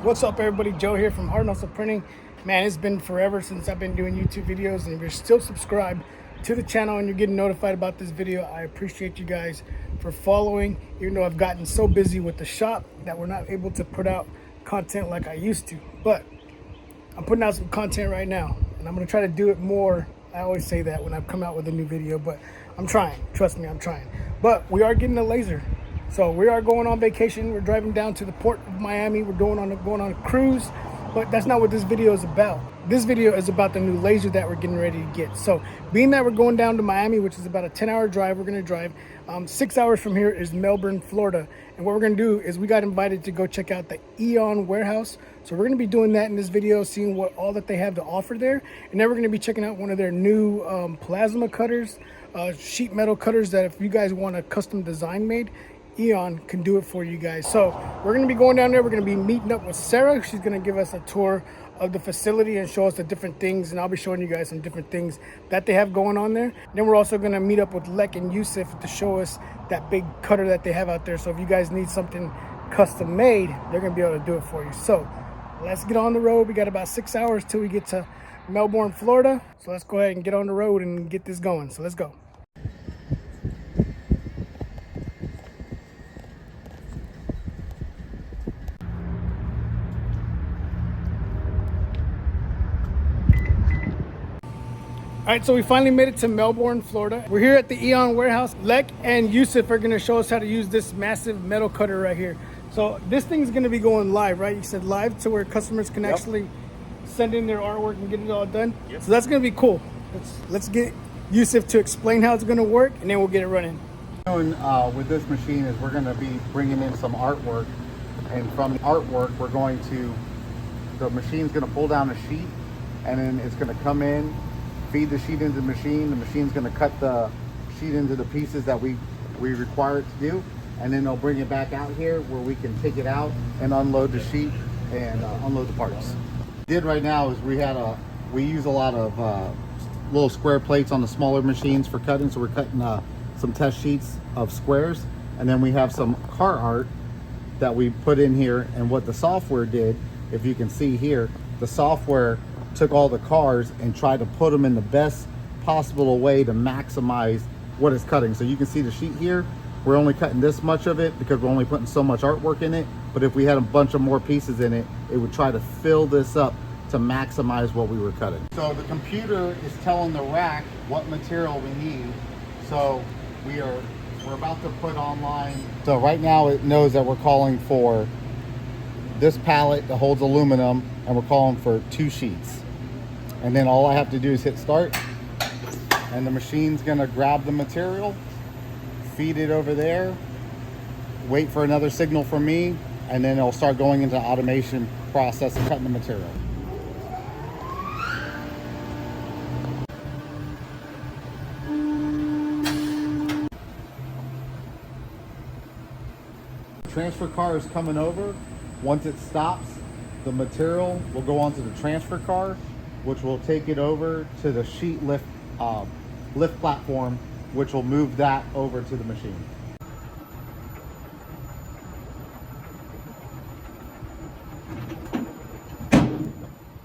What's up, everybody? Joe here from Hard Hustle Printing. Man, it's been forever since I've been doing YouTube videos, and if you're still subscribed to the channel and you're getting notified about this video, I appreciate you guys for following, even though I've gotten so busy with the shop that we're not able to put out content like I used to. But I'm putting out some content right now, and I'm going to try to do it more. I always say that when I come out with a new video, but I'm trying. Trust me, I'm trying. But we are getting a laser. So we are going on vacation. We're driving down to the port of Miami. We're going on a cruise, but that's not what this video is about. This video is about the new laser that we're getting ready to get. So being that we're going down to Miami, which is about a 10-hour drive, we're going to drive 6 hours from here is Melbourne, Florida. And what we're going to do is we got invited to go check out the Aeon warehouse. So we're going to be doing that in this video, seeing what all that they have to offer there. And then we're going to be checking out one of their new plasma cutters, sheet metal cutters that if you guys want a custom design made, Aeon can do it for you guys. So we're going to be going down there. We're going to be meeting up with Sarah. She's going to give us a tour of the facility and show us the different things, and I'll be showing you guys some different things that they have going on there. Then we're also going to meet up with Lek and Yusuf to show us that big cutter that they have out there. So if you guys need something custom made, they're going to be able to do it for you. So let's get on the road. We got about 6 hours till we get to Melbourne, Florida. So let's go ahead and get on the road and get this going. So let's go. All right, so we finally made it to Melbourne, Florida. We're here at the Aeon warehouse. Lek and Yusuf are gonna show us how to use this massive metal cutter right here. So this thing's gonna be going live, right? You said live to where customers can actually send in their artwork and get it all done. Yep. So that's gonna be cool. Let's get Yusuf to explain how it's gonna work, and then we'll get it running. With this machine is we're gonna be bringing in some artwork, and from the artwork, the machine's gonna pull down a sheet, and then it's gonna come in, feed the sheet into the machine. The machine's going to cut the sheet into the pieces that we require it to do, and then they'll bring it back out here where we can take it out and unload the sheet and unload the parts. What we did right now is we use a lot of little square plates on the smaller machines for cutting, so we're cutting some test sheets of squares, and then we have some car art that we put in here. And what the software did, if you can see here, the software took all the cars and tried to put them in the best possible way to maximize what it's cutting. So you can see the sheet here, we're only cutting this much of it because we're only putting so much artwork in it. But if we had a bunch of more pieces in it, it would try to fill this up to maximize what we were cutting. So the computer is telling the rack what material we need. So we're about to put online. So right now it knows that we're calling for this pallet that holds aluminum, and we're calling for 2 sheets. And then all I have to do is hit start, and the machine's gonna grab the material, feed it over there, wait for another signal from me, and then it'll start going into automation process and cutting the material. Transfer car is coming over. Once it stops, the material will go onto the transfer car, which will take it over to the sheet lift platform, which will move that over to the machine.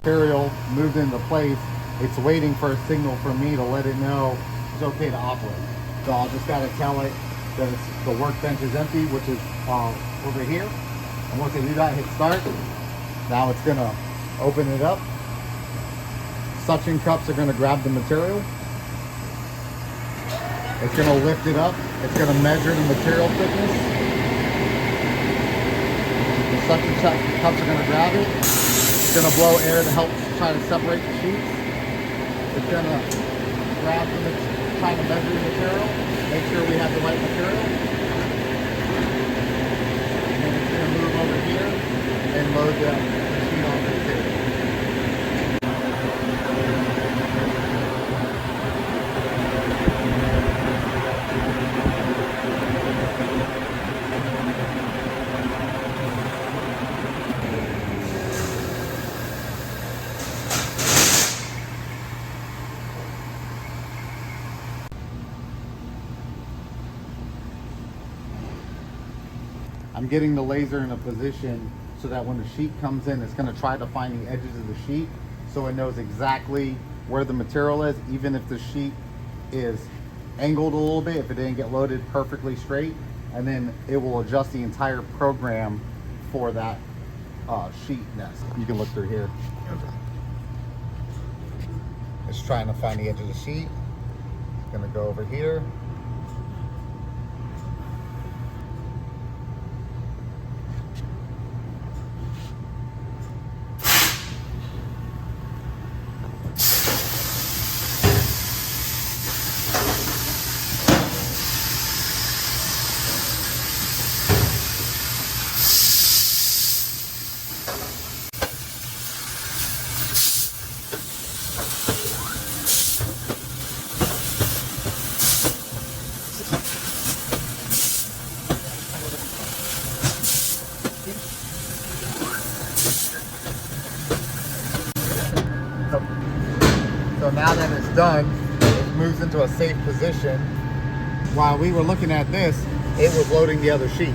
Material moved into place. It's waiting for a signal from me to let it know it's okay to operate. So I'll just gotta tell it that the workbench is empty, which is over here. And once I do that, hit start. Now it's gonna open it up. Suction cups are gonna grab the material. It's gonna lift it up. It's gonna measure the material thickness. The suction cups are gonna grab it. It's gonna blow air to help try to separate the sheets. It's gonna grab try to measure the material, make sure we have the right material. Move over here and load the machine on the table. I'm getting the laser in a position so that when the sheet comes in, it's going to try to find the edges of the sheet so it knows exactly where the material is, even if the sheet is angled a little bit, if it didn't get loaded perfectly straight, and then it will adjust the entire program for that sheet nest. You can look through here. It's trying to find the edge of the sheet. It's going to go over here. So now that it's done, it moves into a safe position. While we were looking at this, it was loading the other sheet.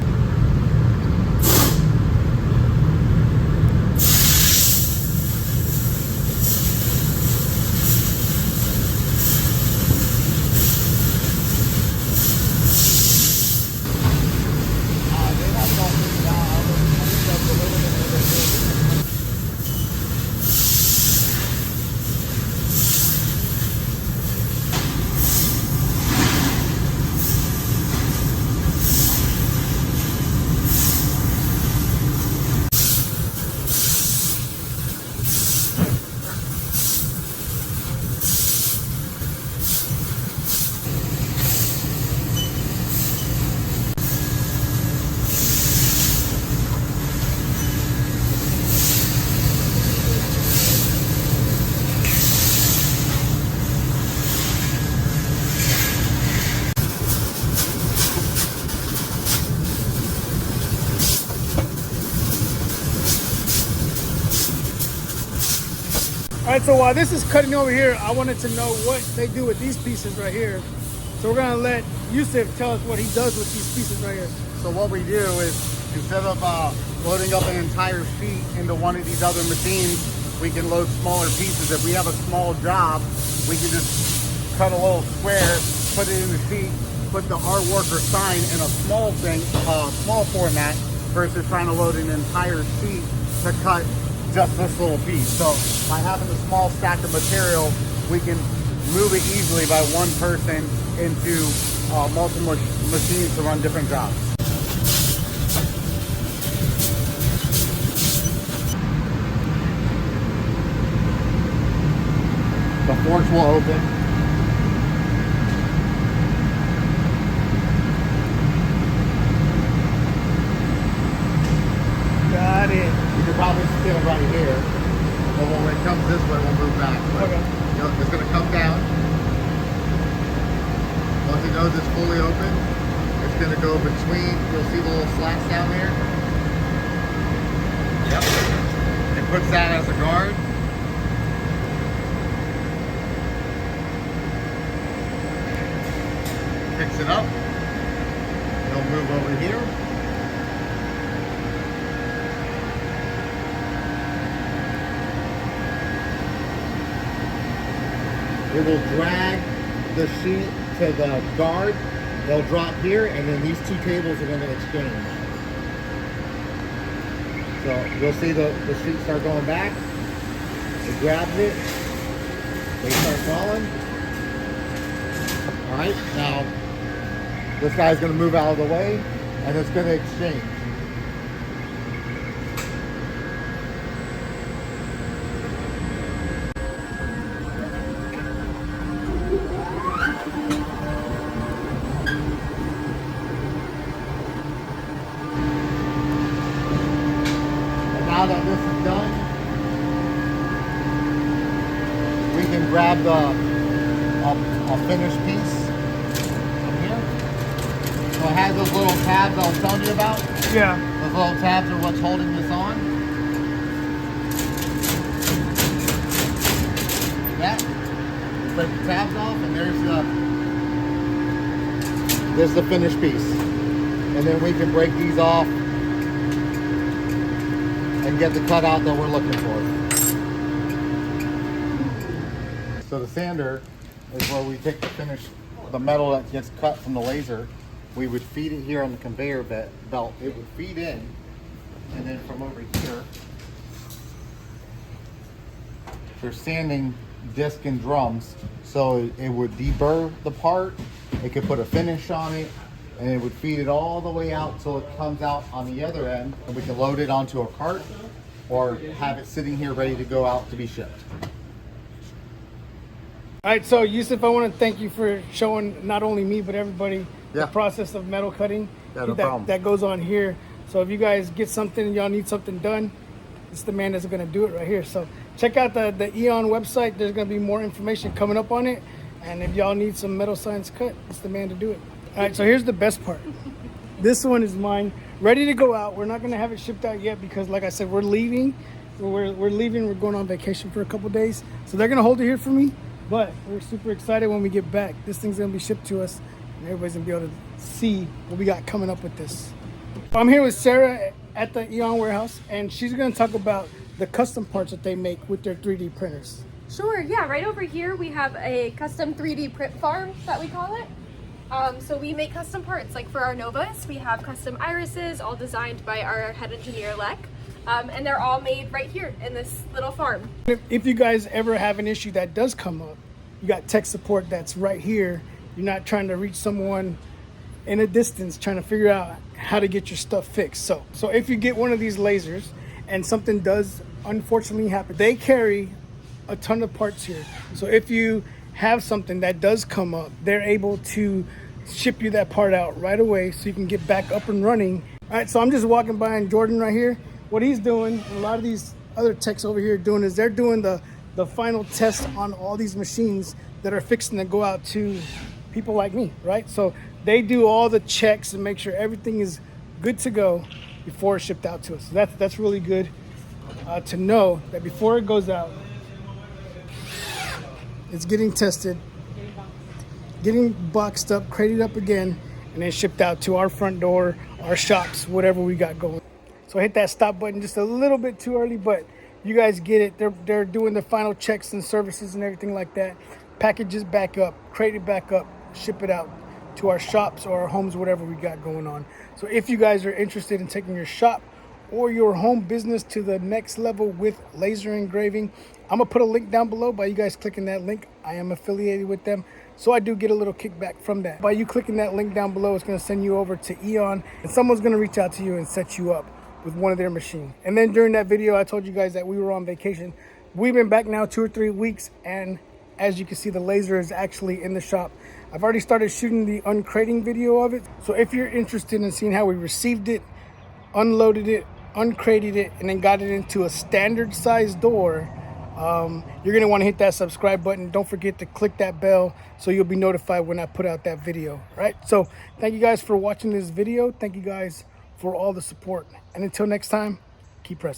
All right, so while this is cutting over here, I wanted to know what they do with these pieces right here. So we're gonna let Yusuf tell us what he does with these pieces right here. So what we do is, instead of loading up an entire sheet into one of these other machines, we can load smaller pieces. If we have a small job, we can just cut a little square, put it in the sheet, put the artwork or sign in a small thing, small format, versus trying to load an entire sheet to cut just this little piece. So by having a small stack of material, we can move it easily by one person into multiple machines to run different jobs. The forks will open. Got it. You can probably see it right here, but when it comes this way, we'll move back. But, Okay. you know, it's going to come down. Once it knows it's fully open, it's going to go between, you'll see the little slats down there. Yep. It puts that as a guard. Picks it up. It'll move over here. It will drag the sheet to the guard. They'll drop here, and then these two tables are going to exchange. So you'll see the sheet start going back. It grabs it. They start falling. All right, now this guy's going to move out of the way, and it's going to exchange. Now that this is done, we can grab a finished piece from here. So it has those little tabs I was telling you about. Yeah. Those little tabs are what's holding this on. That. Break the tabs off, and there's the finished piece. And then we can break these off and get the cutout that we're looking for. So the sander is where we take the metal that gets cut from the laser. We would feed it here on the conveyor belt. It would feed in, and then from over here, there's sanding disc and drums. So it would deburr the part, it could put a finish on it, and it would feed it all the way out till it comes out on the other end, and we can load it onto a cart or have it sitting here ready to go out to be shipped. All right, so Yusuf, I want to thank you for showing not only me but everybody the process of metal cutting that goes on here. So if you guys get something and y'all need something done, it's the man that's going to do it right here. So check out the Aeon website. There's going to be more information coming up on it. And if y'all need some metal signs cut, it's the man to do it. All right, so here's the best part. This one is mine, ready to go out. We're not going to have it shipped out yet because, like I said, we're leaving. We're leaving. We're going on vacation for a couple days. So they're going to hold it here for me. But we're super excited when we get back. This thing's going to be shipped to us. And everybody's going to be able to see what we got coming up with this. I'm here with Sarah at the Aeon warehouse, and she's going to talk about the custom parts that they make with their 3D printers. Sure, yeah, right over here we have a custom 3D print farm that we call it. So we make custom parts, like for our Novas, we have custom irises, all designed by our head engineer, Lek. And they're all made right here in this little farm. If you guys ever have an issue that does come up, you got tech support that's right here. You're not trying to reach someone in a distance trying to figure out how to get your stuff fixed. So if you get one of these lasers and something does unfortunately happen, they carry a ton of parts here. So if you have something that does come up, they're able to ship you that part out right away so you can get back up and running. All right, so I'm just walking by, and Jordan right here, what he's doing, and a lot of these other techs over here doing, is they're doing the final test on all these machines that are fixing to go out to people like me, right? So they do all the checks and make sure everything is good to go before it's shipped out to us. So that's really good to know that before it goes out, it's getting tested, getting boxed up, crated up again, and then shipped out to our front door, our shops, whatever we got going. So I hit that stop button just a little bit too early, but you guys get it. They're doing the final checks and services and everything like that. Packages back up, crate it back up, ship it out to our shops or our homes, whatever we got going on. So if you guys are interested in taking your shop or your home business to the next level with laser engraving, I'm gonna put a link down below. By you guys clicking that link, I am affiliated with them, so I do get a little kickback from that. By you clicking that link down below, it's gonna send you over to Aeon, and someone's gonna reach out to you and set you up with one of their machines. And then during that video, I told you guys that we were on vacation. We've been back now 2 or 3 weeks, and as you can see, the laser is actually in the shop. I've already started shooting the uncrating video of it. So if you're interested in seeing how we received it, unloaded it, uncrated it, and then got it into a standard size door, you're gonna wanna hit that subscribe button. Don't forget to click that bell so you'll be notified when I put out that video, right? So thank you guys for watching this video. Thank you guys for all the support. And until next time, keep pressing.